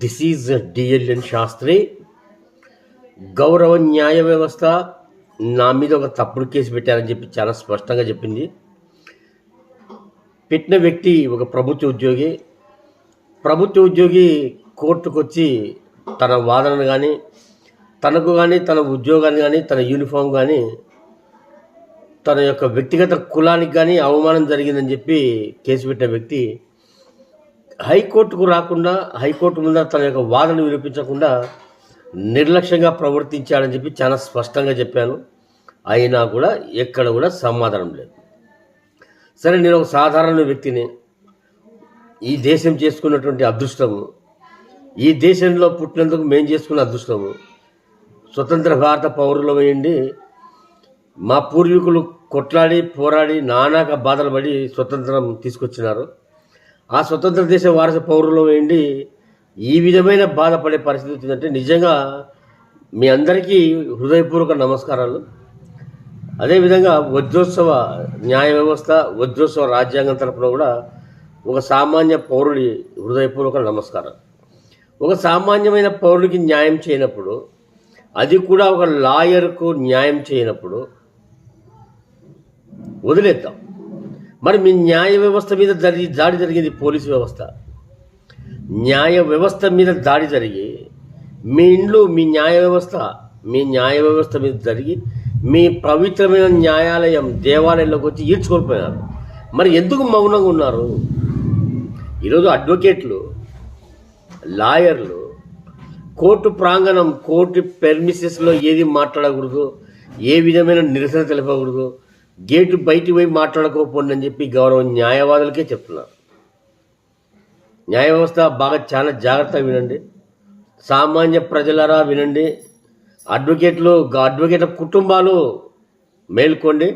This is డిఎల్ఎన్ Sastry. గౌరవ న్యాయ వ్యవస్థ నా మీద ఒక తప్పుడు కేసు పెట్టారని చెప్పి చాలా స్పష్టంగా చెప్పింది. పెట్టిన వ్యక్తి ఒక ప్రభుత్వ ఉద్యోగి కోర్టుకు వచ్చి తన వాదనను కానీ తనకు కానీ తన ఉద్యోగాన్ని కానీ తన యూనిఫామ్ కానీ తన యొక్క వ్యక్తిగత కులానికి కానీ అవమానం జరిగిందని చెప్పి కేసు పెట్టిన వ్యక్తి హైకోర్టుకు రాకుండా హైకోర్టు ముందర తన యొక్క వాదన వినిపించకుండా నిర్లక్ష్యంగా ప్రవర్తించాడని చెప్పి చాలా స్పష్టంగా చెప్పాను. అయినా కూడా ఎక్కడ కూడా సమాధానం లేదు. సరే, నేను ఒక సాధారణ వ్యక్తిని. ఈ దేశం చేసుకున్నటువంటి అదృష్టము, ఈ దేశంలో పుట్టినందుకు మేము చేసుకున్న అదృష్టము, స్వతంత్ర భారత పౌరులమైండి మా పూర్వీకులు కొట్లాడి పోరాడి నానాక బాధలు పడి స్వతంత్రం తీసుకొచ్చినారు. ఆ స్వతంత్ర దేశ వారస పౌరులు ఏంటి ఈ విధమైన బాధపడే పరిస్థితి వచ్చిందంటే నిజంగా మీ అందరికీ హృదయపూర్వక నమస్కారాలు. అదేవిధంగా వజ్రోత్సవ న్యాయ వ్యవస్థ, వజ్రోత్సవ రాజ్యాంగం తరపున కూడా ఒక సామాన్య పౌరుడి హృదయపూర్వక నమస్కారం. ఒక సామాన్యమైన పౌరుడికి న్యాయం చేయనప్పుడు, అది కూడా ఒక లాయర్కు న్యాయం చేయనప్పుడు వదిలేద్దాం. మరి మీ న్యాయ వ్యవస్థ మీద దాడి జరిగింది. పోలీసు వ్యవస్థ, న్యాయ వ్యవస్థ మీద దాడి జరిగి మీ ఇండ్లు మీ న్యాయ వ్యవస్థ మీద జరిగి మీ పవిత్రమైన న్యాయాలయం దేవాలయంలోకి వచ్చి ఈడ్చుకొని మరి ఎందుకు మౌనంగా ఉన్నారు? ఈరోజు అడ్వకేట్లు, లాయర్లు కోర్టు ప్రాంగణం, కోర్టు పెర్మిసెస్లో ఏది మాట్లాడకూడదు, ఏ విధమైన నిరసన తెలపకూడదు, గేటు బయటికి పోయి మాట్లాడుకోకపోండి అని చెప్పి గౌరవ న్యాయవాదులకే చెప్తున్నారు. న్యాయ వ్యవస్థ బాగా చాలా జాగ్రత్తగా వినండి. సామాన్య ప్రజలరా వినండి. అడ్వకేట్ల కుటుంబాలు మేల్కోండి,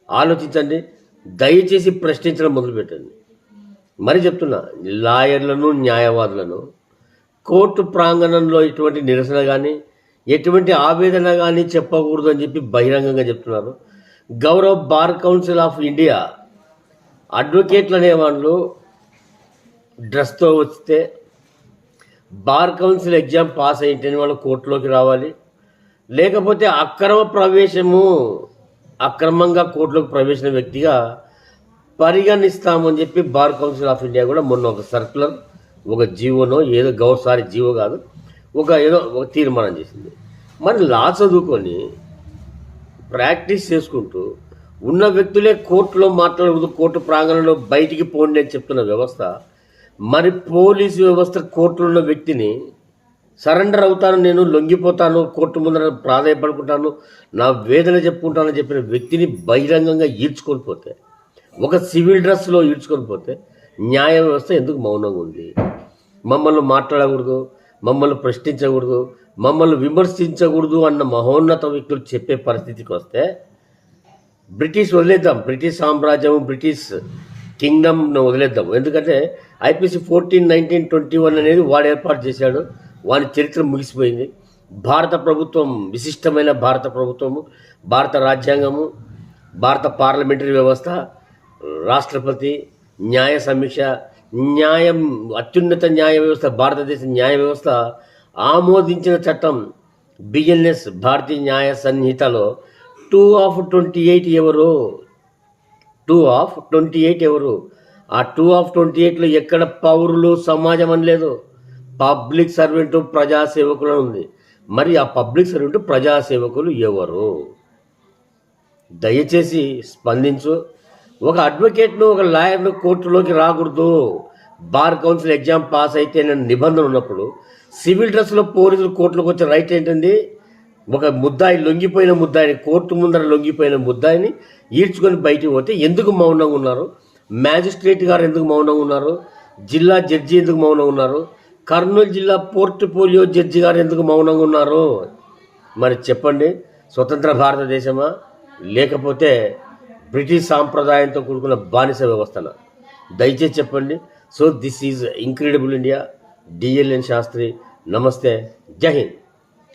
ఆలోచించండి, దయచేసి ప్రశ్నించడం మొదలుపెట్టండి. మరి చెప్తున్నా, లాయర్లను న్యాయవాదులను కోర్టు ప్రాంగణంలో ఎటువంటి నిరసన కానీ ఎటువంటి ఆవేదన కానీ చెప్పకూడదు అని చెప్పి బహిరంగంగా చెప్తున్నారు. గౌరవ బార్ కౌన్సిల్ ఆఫ్ ఇండియా అడ్వకేట్లు అనేవాళ్ళు డ్రెస్తో వస్తే బార్ కౌన్సిల్ ఎగ్జామ్ పాస్ అయ్యింటేనే వాళ్ళు కోర్టులోకి రావాలి. లేకపోతే అక్రమంగా కోర్టులోకి ప్రవేశించిన వ్యక్తిగా పరిగణిస్తామని చెప్పి బార్ కౌన్సిల్ ఆఫ్ ఇండియా కూడా మొన్న ఒక సర్క్యులర్, ఒక జీవోనో ఏదో జీవో కాదు, ఒక తీర్మానం చేసింది. మరి లా చదువుకొని ప్రాక్టీస్ చేసుకుంటూ ఉన్న వ్యక్తులే కోర్టులో మాట్లాడకూడదు, కోర్టు ప్రాంగణంలో బయటికి పోండి అని చెప్తున్న వ్యవస్థ, మరి పోలీసు వ్యవస్థ కోర్టులో ఉన్న వ్యక్తిని సరెండర్ అవుతాను, నేను లొంగిపోతాను, కోర్టు ముందర ప్రాధాయపడుకుంటాను, నా వేదన చెప్పుకుంటానని చెప్పిన వ్యక్తిని బహిరంగంగా ఈడ్చుకొని పోతే, ఒక సివిల్ డ్రెస్లో ఈడ్చుకొని పోతే న్యాయ వ్యవస్థ ఎందుకు మౌనంగా ఉంది? మమ్మల్ని మాట్లాడకూడదు, మమ్మల్ని ప్రశ్నించకూడదు, మమ్మల్ని విమర్శించకూడదు అన్న మహోన్నత వ్యక్తులు చెప్పే పరిస్థితికి వస్తే బ్రిటిష్ వదిలేద్దాం, బ్రిటిష్ సామ్రాజ్యం, బ్రిటిష్ కింగ్డమ్ను వదిలేద్దాం. ఎందుకంటే ఐపీసీ 14/1921 అనేది వాడు ఏర్పాటు చేశాడు, వాని చరిత్ర ముగిసిపోయింది. భారత ప్రభుత్వం, విశిష్టమైన భారత ప్రభుత్వము, భారత రాజ్యాంగము, భారత పార్లమెంటరీ వ్యవస్థ, రాష్ట్రపతి, న్యాయ సమీక్ష, అత్యున్నత న్యాయ వ్యవస్థ, భారతదేశ న్యాయ వ్యవస్థ ఆమోదించిన చట్టం బిఎన్ఎస్ భారతీయ న్యాయ సంహితలో 2/28 ఎవరు? 2/28 ఎవరు? ఆ 2/28లో ఎక్కడ పౌరులు సమాజం అని లేదు, పబ్లిక్ సర్వెంట్ ప్రజాసేవకులు ఉంది. మరి ఆ పబ్లిక్ సర్వెంట్ ప్రజాసేవకులు ఎవరు? దయచేసి స్పందించు. ఒక అడ్వకేట్ను, ఒక లాయర్ను కోర్టులోకి రాకూడదు, బార్ కౌన్సిల్ ఎగ్జామ్ పాస్ అయితే నిబంధన ఉన్నప్పుడు సివిల్ డ్రెస్లో పోలీసులు కోర్టులోకి వచ్చే రైట్ ఏంటండి? ఒక లొంగిపోయిన ముద్దాయిని, కోర్టు ముందర లొంగిపోయిన ముద్దాయిని ఈడ్చుకొని బయటికి పోతే ఎందుకు మౌనంగా ఉన్నారు? మ్యాజిస్ట్రేట్ గారు ఎందుకు మౌనంగా ఉన్నారు? జిల్లా జడ్జి ఎందుకు మౌనంగా ఉన్నారు? కర్నూలు జిల్లా పోర్ట్ఫోలియో జడ్జి గారు ఎందుకు మౌనంగా ఉన్నారు? మరి చెప్పండి, స్వతంత్ర భారతదేశమా లేకపోతే బ్రిటిష్ సాంప్రదాయంతో కూడుకున్న బానిస వ్యవస్థనా? దయచేసి చెప్పండి. So this is incredible India. DLN Sastri. నమస్తే. జై హింద్.